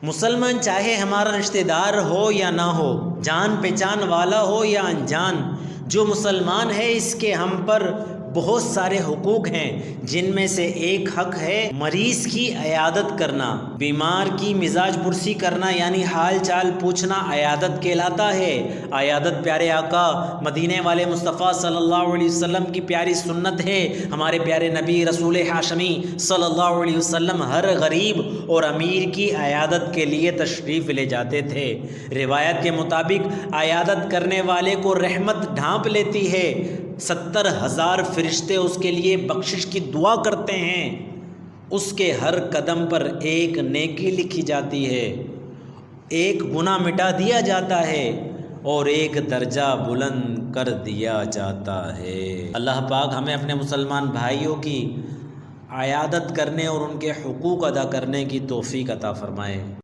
मुसलमान चाहे हमारा रिश्तेदार हो या ना हो, जान पहचान वाला हो या अनजान, जो मुसलमान है इसके हम पर बहुत सारे हुकूक हैं, जिनमें से एक हक है मरीज़ की अयादत करना। बीमार की मिजाज पुरसी करना यानी हाल चाल पूछना अयादत कहलाता है। अयादत प्यारे आका मदीने वाले मुस्तफ़ा सल्लल्लाहु अलैहि वसल्लम की प्यारी सुन्नत है। हमारे प्यारे नबी रसूल हाशमी सल्लल्लाहु अलैहि वसल्लम हर गरीब और अमीर की अयादत के लिए तशरीफ़ ले जाते थे। रिवायत के मुताबिक अयादत करने वाले को रहमत ढांप लेती है। 70,000 फरिश्ते उसके लिए बख्शिश की दुआ करते हैं। उसके हर कदम पर एक नेकी लिखी जाती है, एक गुनाह मिटा दिया जाता है और एक दर्जा बुलंद कर दिया जाता है। अल्लाह पाक हमें अपने मुसलमान भाइयों की अयादत करने और उनके हुकूक अदा करने की तौफीक अता फ़रमाए।